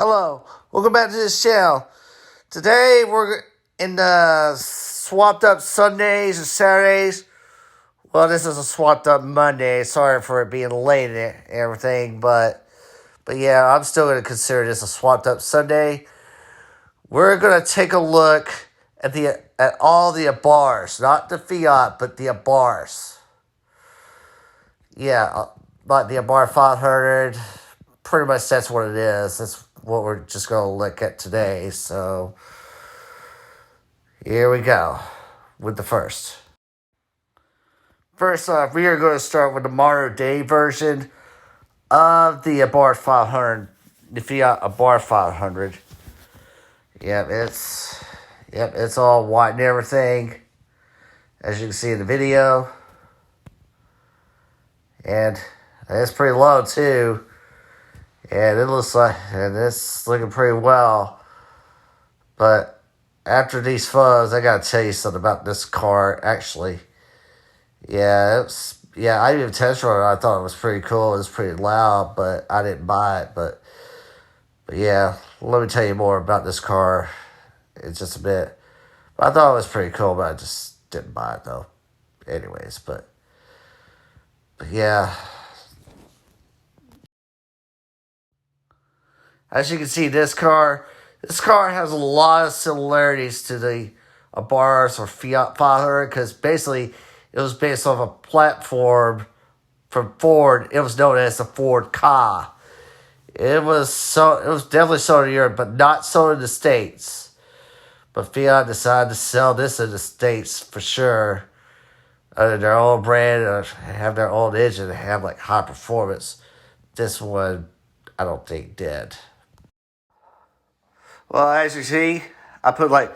Hello, welcome back to this channel. Today we're in the swapped up Sundays and Saturdays. Well, this is a swapped up Monday. Sorry for it being late and everything, but yeah, I'm still going to consider this a swapped up Sunday. We're going to take a look at all the Abarths, not the Fiat, but the Abarths. Yeah, like the Abarth 500. Pretty much that's what it is. That's what we're just going to look at today. So, here we go with the first. First off, we are going to start with the modern day version of the Abarth 500, the Fiat Abarth 500. It's all white and everything, as you can see in the video. And it's pretty low too. And it's looking pretty well. But after these photos, I gotta tell you something about this car. Actually, I didn't even test drive it. I thought it was pretty cool. It was pretty loud, but I didn't buy it. But yeah, let me tell you more about this car in just a bit. But I thought it was pretty cool, but I just didn't buy it though. Anyways, but yeah. As you can see, this car has a lot of similarities to the Abarths or Fiat 500 because basically it was based off a platform from Ford. It was known as the Ford Ka. It was definitely sold in Europe, but not sold in the States. But Fiat decided to sell this in the States for sure. Under their own brand, or have their own engine, and have like high performance. This one, I don't think did. Well, as you see, I put like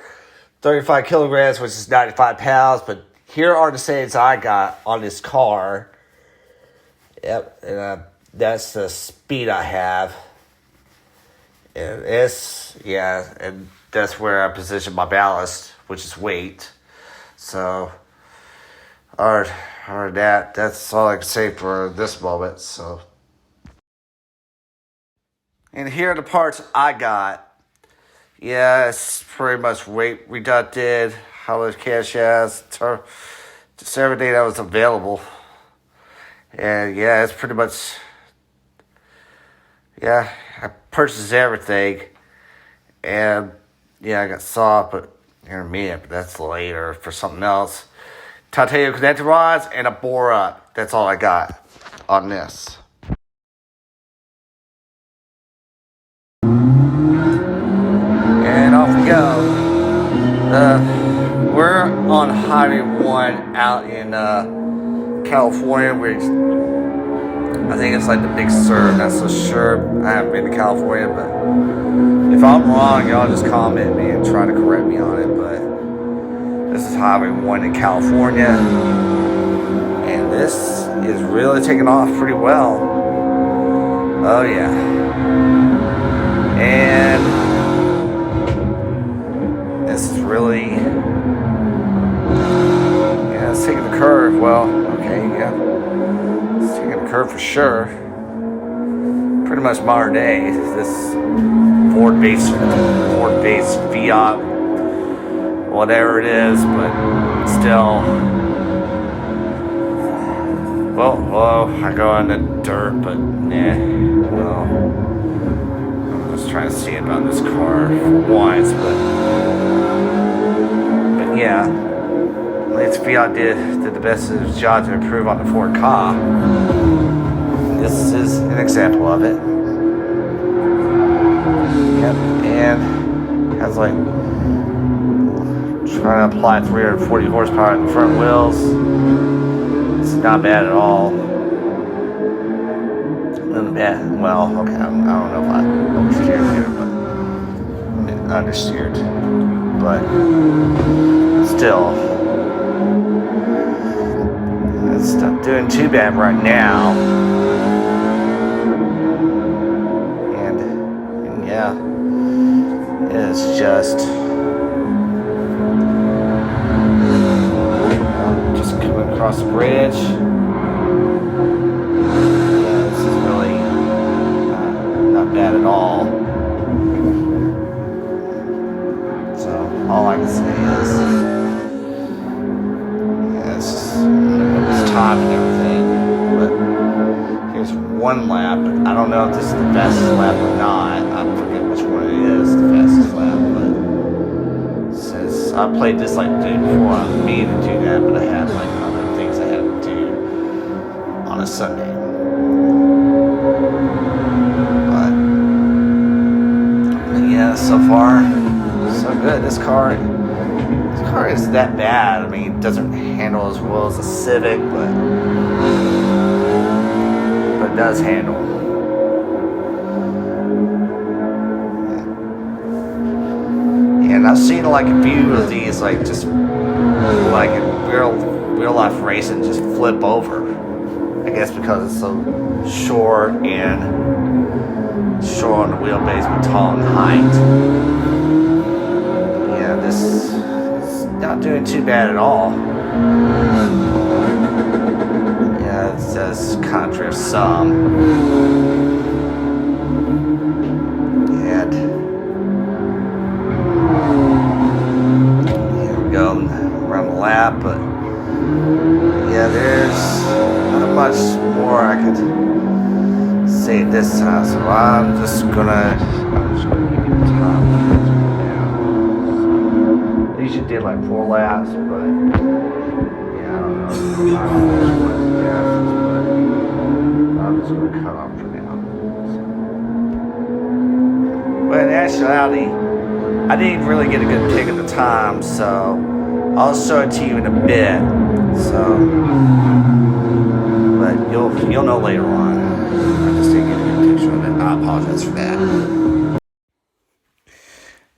35 kilograms, which is 95 pounds. But here are the settings I got on this car. Yep, and that's the speed I have. And and that's where I position my ballast, which is weight. So, other than that, that's all I can say for this moment. So, and here are the parts I got. Yeah, it's pretty much weight reducted, how much cash has, just everything that was available. And yeah, it's pretty much, I purchased everything. And yeah, I got saw, but intermediate, but that's later for something else. Titanium connector rods and a bore up. That's all I got on this. And off we go. We're on Highway 1 out in California, which I think it's like the Big Sur. I'm not so sure. I haven't been to California, but if I'm wrong, y'all just comment me and try to correct me on it. But this is Highway 1 in California, and this is really taking off pretty well. Oh yeah. And this is really, it's taking the curve. Well, okay, it's taking the curve for sure. Pretty much modern day. This Ford-based Fiat, whatever it is, but still. Well, I go in the dirt, but I'm just trying to see about this car for once, but yeah, at least Fiat did the best of his job to improve on the Ford Ka. This is an example of it. Yep, and has like trying to apply 340 horsepower in the front wheels. It's not bad at all. Well, okay, I don't know if I oversteered here, but understeered. But still, it's not doing too bad right now. And yeah, it's just coming across the bridge. Yeah, this is really not bad at all. all I can say is, yeah, it's time and everything. But here's one lap. I don't know if this is the fastest lap or not. I forget which one it is, the fastest lap. But since I played this like the day before, I mean to do that, but I had like other things I had to do on a Sunday. But yeah, so far so good. This car isn't that bad. I mean, it doesn't handle as well as a Civic, but it does handle. Yeah, and I've seen like a few of these, like just like in real life racing, just flip over. I guess because it's so short on the wheelbase, but tall and height. Yeah, this is not doing too bad at all. Yeah, it does kind of drift some. And here we go, around the lap, but yeah, there's not much more I could say this time, so I'm just gonna give you the time now. I usually did like 4 laps, but yeah, I don't know which one is the fastest, but I'm just gonna cut off for now. But in actuality, I didn't really get a good pick at the time, so I'll show it to you in a bit. So, but you'll know later on. I just didn't get a good picture of it. I apologize for that.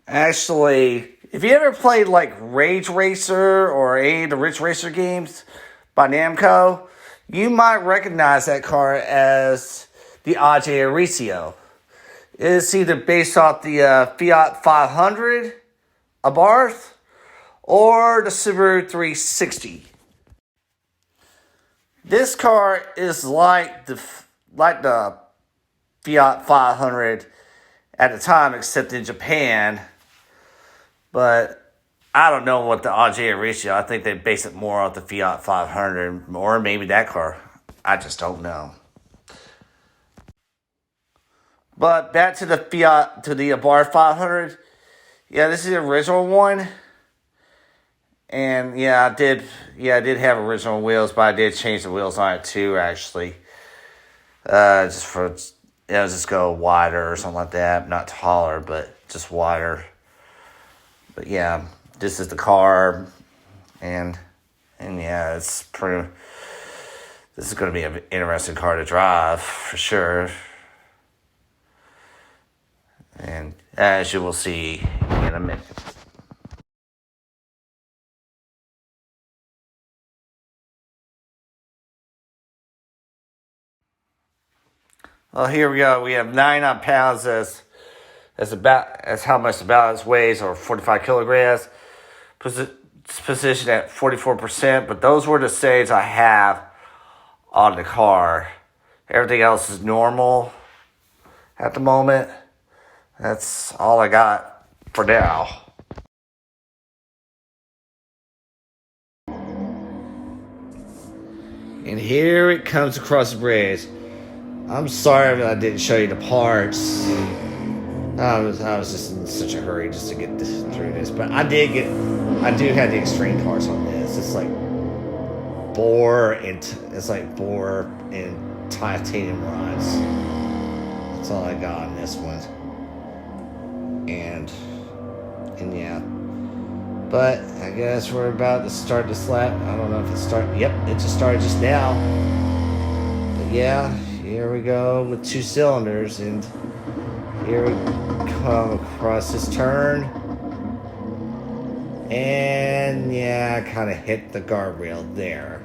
Actually, if you ever played like Rage Racer or any of the Ridge Racer games by Namco, you might recognize that car as the Ajay Aricio. It's either based off the Fiat 500 Abarth or the Subaru 360. This car is like the Fiat 500 at the time, except in Japan. But I don't know what the Ajay Aricio. I think they base it more off the Fiat 500, or maybe that car. I just don't know. But back to the Abarth 500. Yeah, this is the original one. And yeah, I did have original wheels, but I did change the wheels on it too, actually. Just go wider or something like that. Not taller, but just wider. But yeah, this is the car, and yeah, this is going to be an interesting car to drive for sure. And as you will see in a minute. Well, here we go. We have 99 pounds as how much the balance weighs, or 45 kilograms. It's positioned at 44%, but those were the settings I have on the car. Everything else is normal at the moment. That's all I got for now. And here it comes across the bridge. I'm sorry that I didn't show you the parts. I was just in such a hurry just to get through this. But I do have the extreme parts on this. It's like bore and titanium rods. That's all I got on this one. And yeah. But I guess we're about to start this lap. I don't know if it started. Yep, it just started just now. But yeah, here we go with 2 cylinders, and here we come across this turn. And yeah, I kind of hit the guardrail there.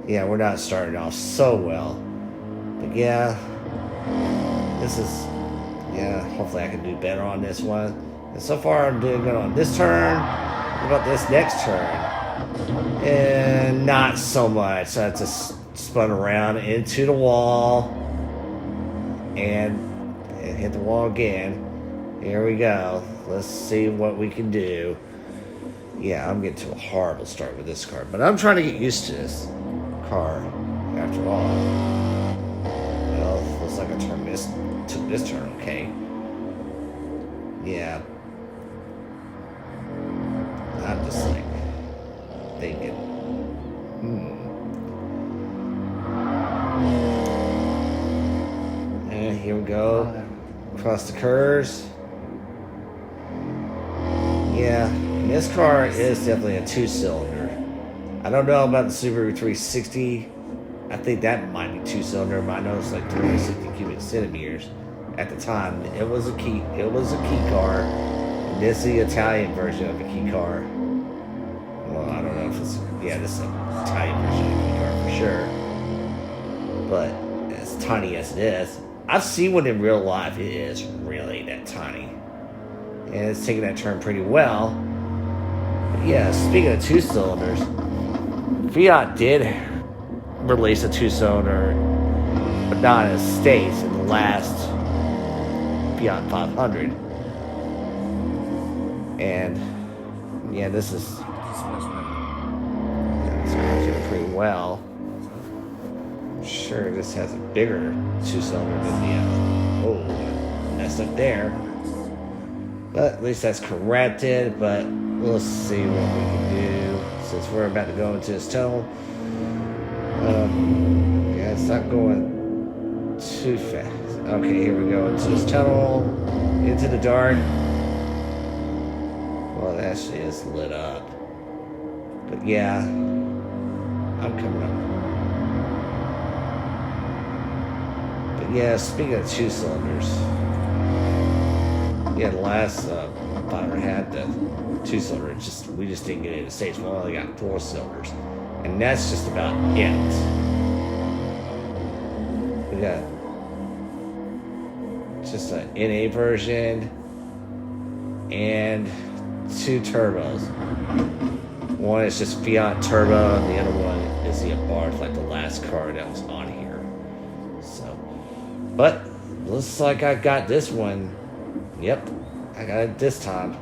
Yeah, we're not starting off so well. But yeah, hopefully I can do better on this one. And so far I'm doing good on this turn. What about this next turn? And not so much. I just spun around into the wall and hit the wall again. Here we go. Let's see what we can do. Yeah, I'm getting to a horrible start with this car, but I'm trying to get used to this car after all. Well, looks like I took this turn okay. Yeah. I'm just like thinking, And here we go. Across the curves. Yeah, and this car is definitely a 2-cylinder. I don't know about the Subaru 360. I think that might be 2-cylinder, but I know it's like 360 cubic centimeters. At the time, it was a key car. And this is the Italian version of a key car. Well, I don't know if it's this is an Italian version of a key car for sure. But as tiny as it is, I've seen one in real life. It is really that tiny. And it's taking that turn pretty well. But yeah, speaking of 2-cylinders, Fiat did release a 2-cylinder, but not in the States, in the last Fiat 500. And yeah, this is doing pretty well. I'm sure this has a bigger 2-cylinder than the messed up there. But at least that's corrected. But we'll see what we can do since we're about to go into this tunnel. Yeah, it's not going too fast. Okay, here we go into this tunnel, into the dark. Well, it actually is lit up. But yeah, I'm coming up. But yeah, speaking of 2-cylinders, yeah, the last fighter had the 2-cylinder. We just didn't get it in the States. We only got 4 cylinders, and that's just about it. We got just an NA version and 2 turbos. One is just Fiat turbo, and the other one is the Abarths, like the last car that was on here. So, but looks like I got this one. Yep, I got it this time.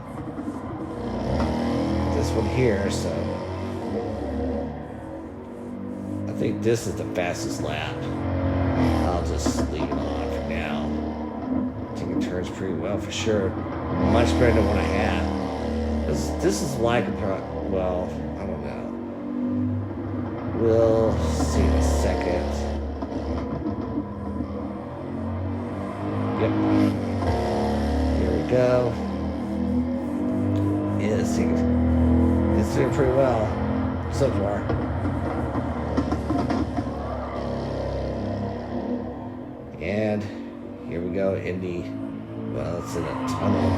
This one here, so I think this is the fastest lap. I'll just leave it on for now. I think it turns pretty well for sure. Much better than what I had. This is like well, I don't know. We'll see in a second. Yep. Here we go. Yeah, it's doing pretty well so far. And here we go in it's in a tunnel.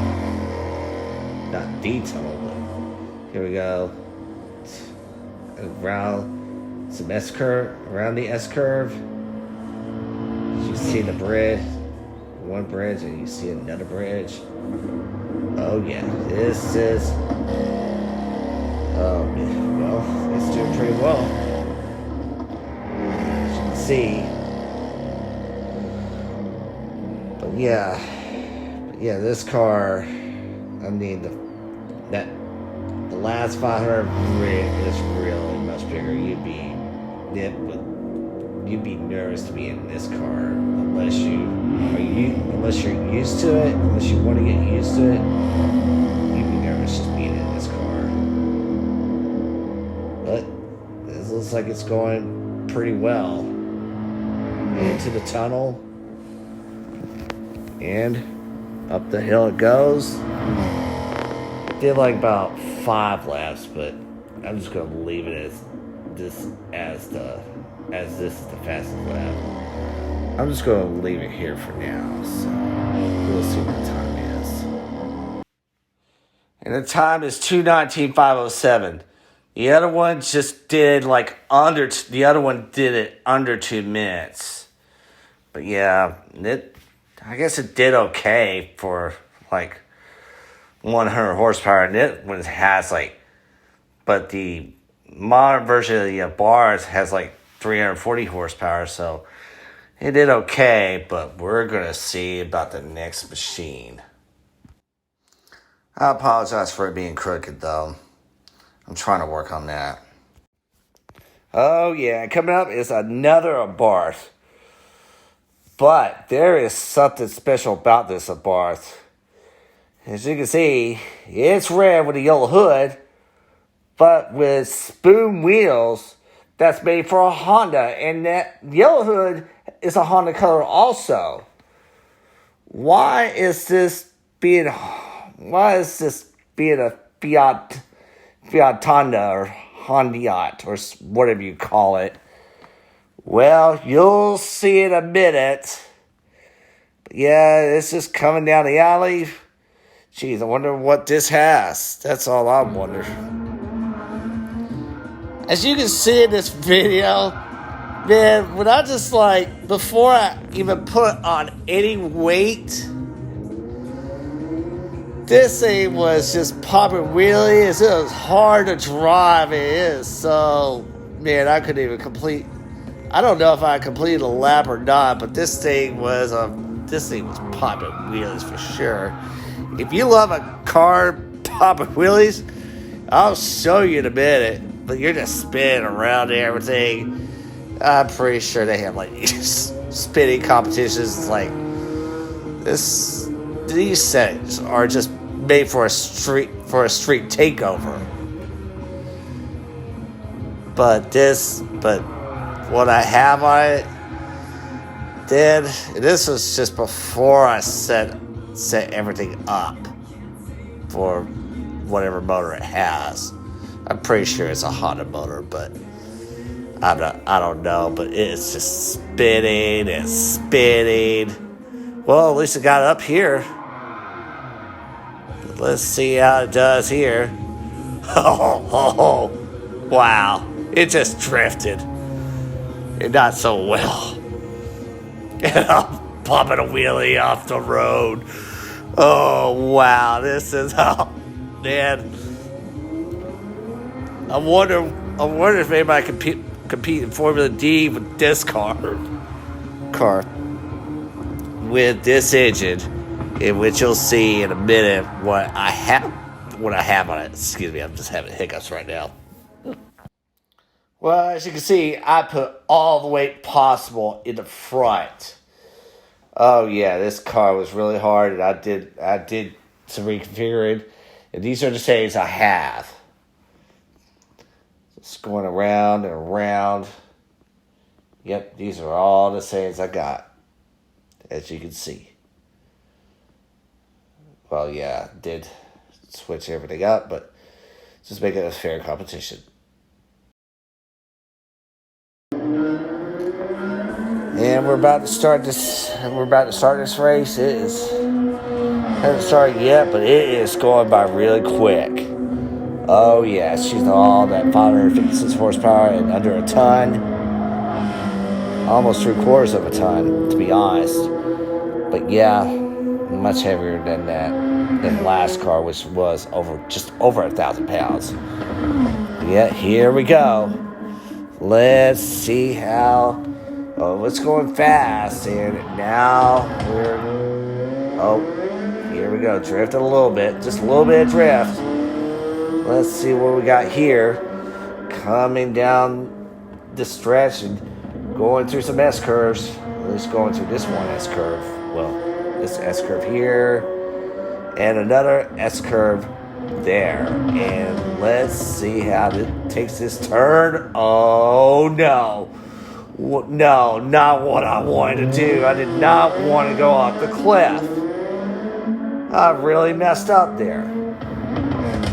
Not the tunnel, but here we go. Around some S-curve, around the S-curve. You see the bridge, one bridge, and you see another bridge. Oh yeah, this is, well, it's doing pretty well. As you can see. But yeah, this car, I mean, the last 500 is really much bigger. You'd be nervous to be in this car unless you're used to it. Unless you want to get used to it, you'd be nervous just being in this car. But this looks like it's going pretty well. Into the tunnel and up the hill it goes. Did like about 5 laps, but I'm just gonna leave it as this is the fastest lap. I'm just gonna leave it here for now, so we'll see what the time is. And the time is 2:19.507. The other one just did the other one did it under 2 minutes. But yeah, I guess it did okay for 100 horsepower, and it one has but the modern version of the Abarths has 340 horsepower, so it did okay, but we're gonna see about the next machine. I apologize for it being crooked, though. I'm trying to work on that. Oh, yeah. Coming up is another Abarth. But there is something special about this Abarth. As you can see, it's red with a yellow hood, but with spoon wheels that's made for a Honda. And that yellow hood is a Honda color also. Why is this being a Fiat Honda or Hondiot or whatever you call it? Well, you'll see in a minute. But yeah, it's just coming down the alley. Jeez, I wonder what this has. That's all I'm wondering. As you can see in this video, man, when I just before I even put on any weight, this thing was just popping wheelies. It was hard to drive. It is so, man, I couldn't even complete. I don't know if I completed a lap or not, but this thing was popping wheelies for sure. If you love a car popping wheelies, I'll show you in a minute. But you're just spinning around and everything. I'm pretty sure they have spinning competitions. These settings are just made for a street takeover. But what I have on it, then this was just before I set everything up for whatever motor it has. I'm pretty sure it's a Honda motor, but I don't know. But it's just spinning and spinning. Well, at least it got up here. Let's see how it does here. Oh, wow. It just drifted. And not so well. And I'm popping a wheelie off the road. Oh, wow. This is, oh, man. I wonder if maybe I can compete in Formula D with this car. With this engine, in which you'll see in a minute what I have on it. Excuse me, I'm just having hiccups right now. Well, as you can see, I put all the weight possible in the front. Oh yeah, this car was really hard, and I did some reconfiguring, and these are the settings I have. Just going around and around. Yep, these are all the settings I got, as you can see. Well, yeah, did switch everything up, but just make it a fair competition. And we're about to start this race. It hasn't started yet, but it is going by really quick. Oh yeah, she's all that 556 horsepower and under a ton. Almost 3/4 of a ton, to be honest. But yeah, much heavier than the last car, which was just over 1,000 pounds. Yeah, here we go. Let's see how. Oh, it's going fast, and now here we go. Drifting a little bit, just a little bit of drift. Let's see what we got here. Coming down the stretch and going through some S curves. At least going through this one S curve. Well, this S curve here, and another S curve there. And let's see how it takes this turn. Oh no. No, not what I wanted to do. I did not want to go off the cliff. I really messed up there.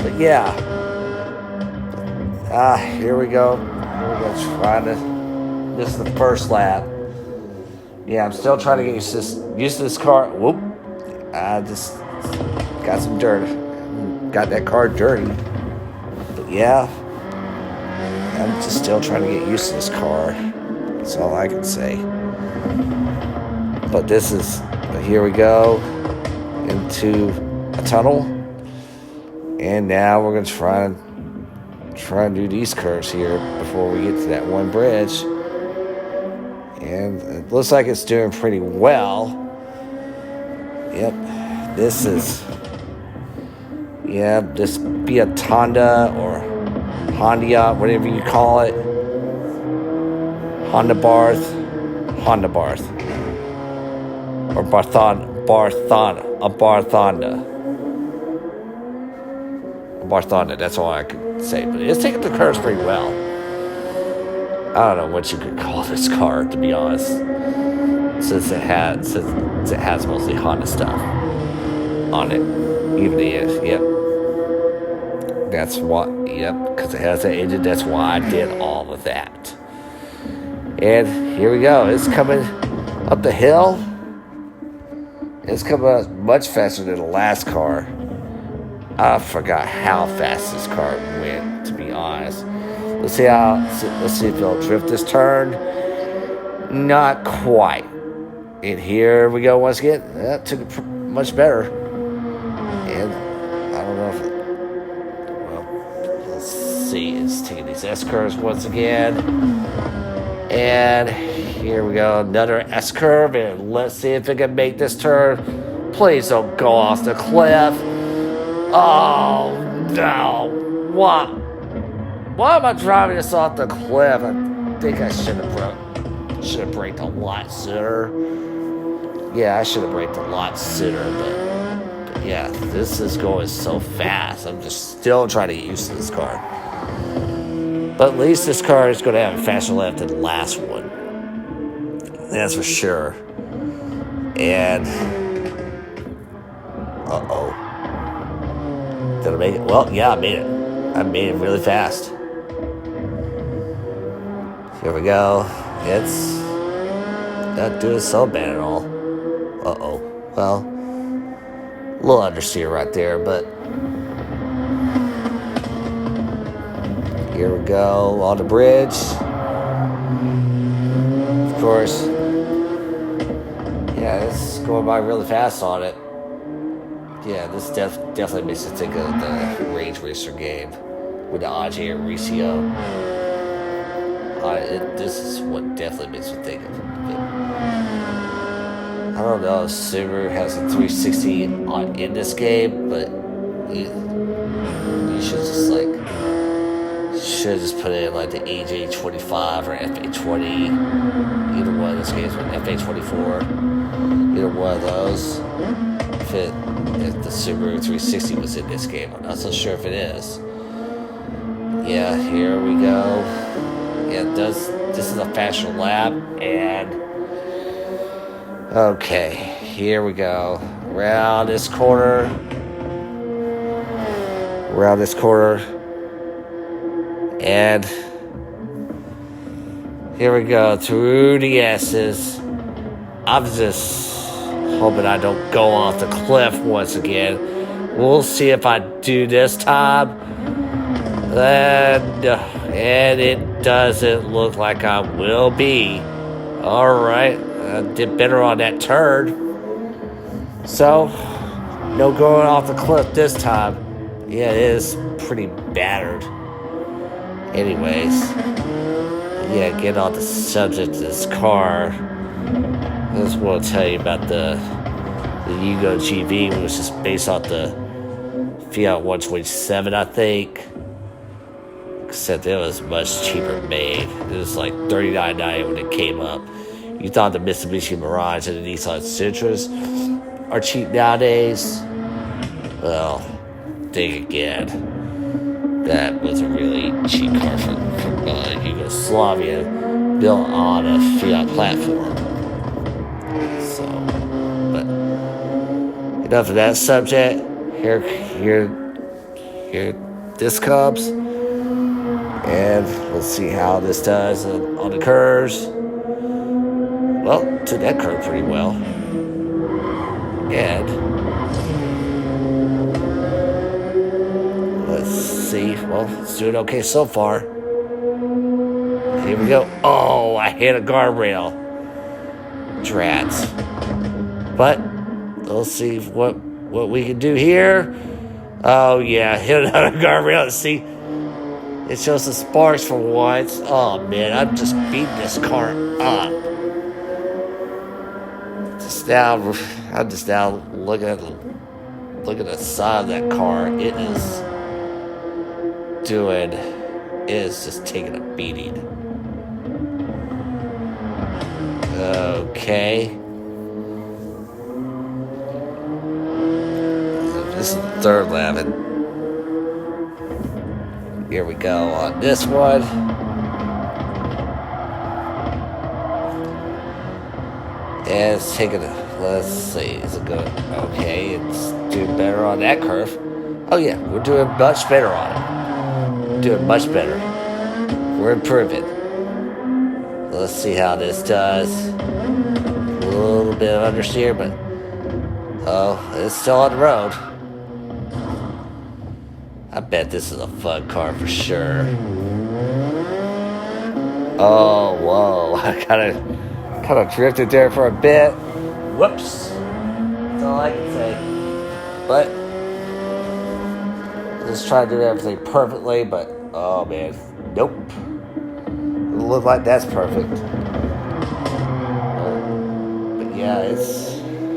But yeah. Here we go. This is the first lap. Yeah, I'm still trying to get used to this car. Whoop. I just got some dirt. Got that car dirty. But yeah. I'm just still trying to get used to this car. That's all I can say. But here we go into a tunnel. And now we're going to try and do these curves here before we get to that one bridge. And it looks like it's doing pretty well. Yep. This is Yeah, this Fiat Honda or Honda, whatever you call it. Honda Barth. Or Barthonda, that's all I could say. But it's taking the curves pretty well. I don't know what you could call this car, to be honest. Since it has mostly Honda stuff on it. Even yep. That's what, yep, because it has an engine, that's why I did all of that. And here we go. It's coming up the hill. It's coming up much faster than the last car. I forgot how fast this car went, to be honest. Let's see if it'll drift this turn. Not quite. And here we go once again. That took it much better. And I don't know if let's see. It's taking these S-curves once again. And here we go, another S-curve, and let's see if it can make this turn. Please don't go off the cliff. Oh, no. What? Why am I driving this off the cliff? I think I should have braked a lot sooner. Yeah, I should have braked a lot sooner, but yeah, this is going so fast. I'm just still trying to get used to this car. But at least this car is going to have a faster lap than the last one. That's for sure. And did I make it? Well, yeah, I made it. I made it really fast. Here we go. It's not doing so bad at all. Well, a little understeer right there, but here we go on the bridge. Of course. Yeah, it's going by really fast on it. Yeah, this definitely makes it think of the Rage Racer game with the Ajay and Ricio. This is what definitely makes me think of it. I don't know if Subaru has a 360 in this game, but you should just put it in like the AJ25 or FA20. Either one of those games, or FA24. Either one of those. If the Subaru 360 was in this game, I'm not so sure if it is. Yeah, here we go. Yeah, this is a faster lap, and okay, here we go. Around this corner. And here we go, through the S's. I'm just hoping I don't go off the cliff once again. We'll see if I do this time. And it doesn't look like I will be. Alright, I did better on that turn. So, no going off the cliff this time. Yeah, it is pretty battered. Anyways, yeah, get on the subject of this car. I just want to tell you about the Yugo GV, which is based off the Fiat 127, I think. Except it was much cheaper made. It was like $39.90 when it came up. You thought the Mitsubishi Mirage and the Nissan Sentras are cheap nowadays? Well, think again. That was a really cheap car from Yugoslavia, built on a Fiat platform. So, but enough of that subject. Here this comes, and let's see how this does on the curves. Well, took that curve pretty well, and let's see. Well, it's doing okay so far. Here we go. Oh, I hit a guardrail. Drats. But let's see what we can do here. Oh yeah, hit another guardrail. See, it shows the sparks for once. Oh man, I'm just beating this car up. I'm just now looking at look at the side of that car. It is just taking a beating. Okay. This is the third lap, and here we go on this one. And it's taking let's see, is it good? Okay, it's doing better on that curve. Oh yeah, we're doing much better on it. Doing much better. We're improving. Let's see how this does. A little bit of understeer, but it's still on the road. I bet this is a fun car for sure. Oh, whoa. I kind of drifted there for a bit. Whoops. That's all I can say. But just try to do everything perfectly, but oh man, nope. It looks like that's perfect. But yeah,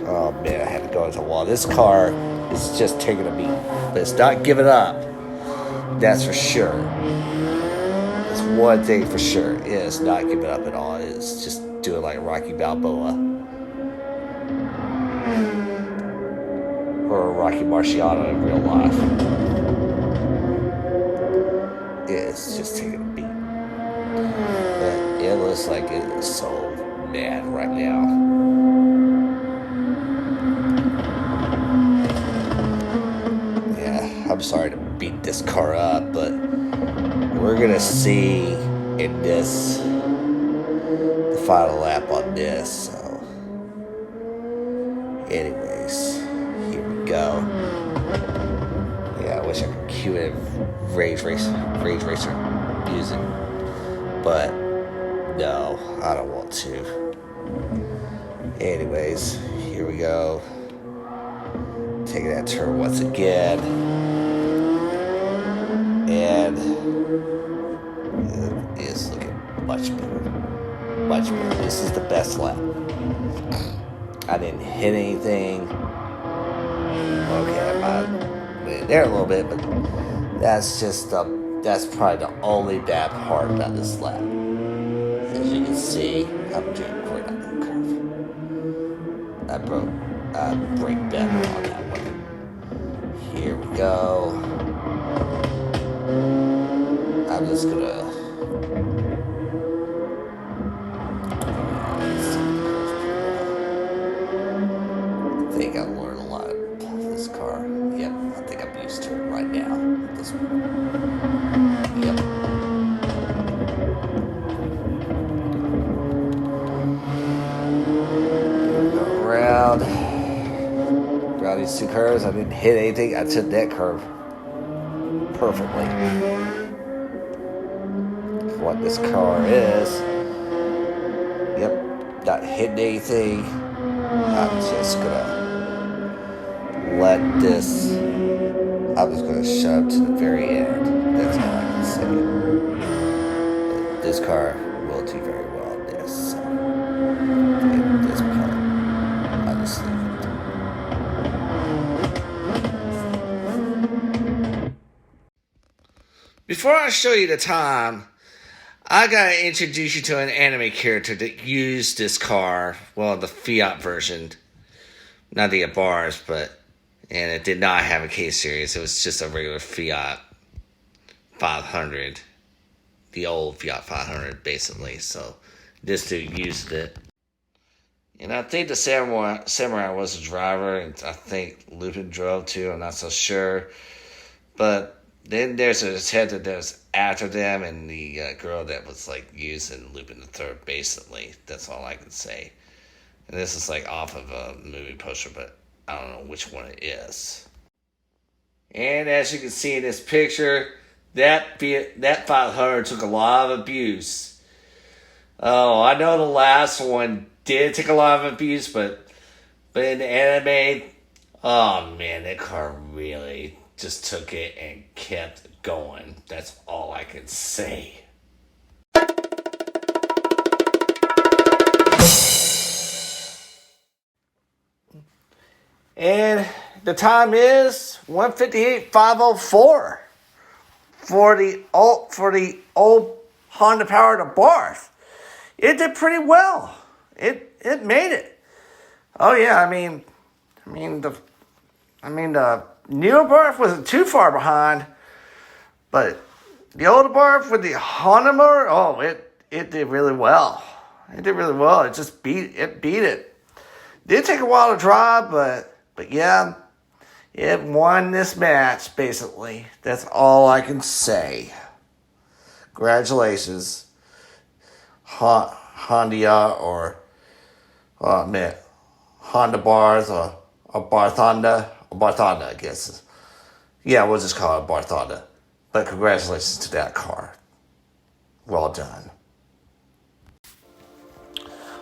oh man, I had to go into the wall. This car is just taking a beat, but it's not giving up. That's for sure. That's one thing for sure. It is not giving up at all. It's just doing like Rocky Balboa or Rocky Marciano in real life. It's just taking a beat. But it looks like it is so mad right now. Yeah, I'm sorry to beat this car up, but we're gonna see in the final lap on this. So, anyways, here we go. Yeah, I wish I could cue in Rage Racer music, but no, I don't want to. Anyways, here we go. Taking that turn once again. And it is looking much better. Much better. This is the best lap. I didn't hit anything. Okay, I might went there a little bit, but that's probably the only bad part about this lap. As you can see, I'm doing great on that curve. I brake better on that one. Here we go. I'm just gonna I think I learned a lot of this car. Yep, I think I'm used to it right now. This one. Yep. Go around these two curves. I didn't hit anything. I took that curve perfectly. What this car is. Yep, not hitting anything. I'm just gonna shove to the very end. That's all I can say. But this car will do very well in this. So, in this part, I'll just leave it. Before I show you the time, I gotta introduce you to an anime character that used this car. Well, the Fiat version, not the Abarths, and it did not have a K series. It was just a regular Fiat 500, the old Fiat 500, basically. So this dude used it, and I think the Samurai was a driver, and I think Lupin drove too. I'm not so sure, but. Then there's a detective that was after them, and the girl that was like using Lupin III, basically. That's all I can say. And this is like off of a movie poster, but I don't know which one it is. And as you can see in this picture, that 500 took a lot of abuse. Oh, I know the last one did take a lot of abuse, but in the anime, oh man, that car really just took it and kept going. That's all I can say. And the time is 158,504 for the old Honda powered Abarth. It did pretty well. It made it. Oh yeah, I mean the new Abarth wasn't too far behind, but the old Abarth with the Honda motor, it did really well. It did really well. It just beat it. Did take a while to drive, but yeah, it won this match, basically. That's all I can say. Congratulations, Honda or Honda Bars or Barthonda, I guess. Yeah, we'll just call it Barthonda. But congratulations to that car. Well done.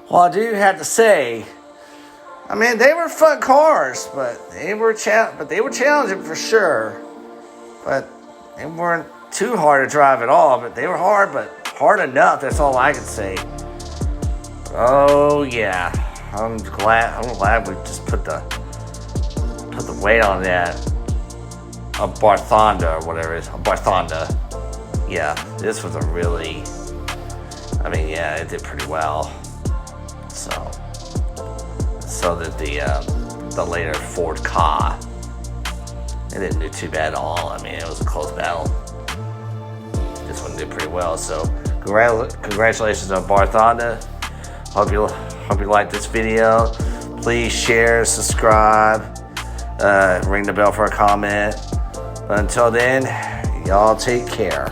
Well, I do have to say, they were fun cars, but they were challenging for sure. But they weren't too hard to drive at all. But they were hard, but hard enough. That's all I can say. Oh yeah, I'm glad we just put the weight on that. A Barthonda or whatever it is. A Barthonda. Yeah, this was a really. It did pretty well. So did the later Ford Ka. It didn't do too bad at all. It was a close battle. This one did pretty well. So congratulations on Barthonda. Hope you liked this video. Please share, subscribe, ring the bell for a comment. But until then, y'all take care.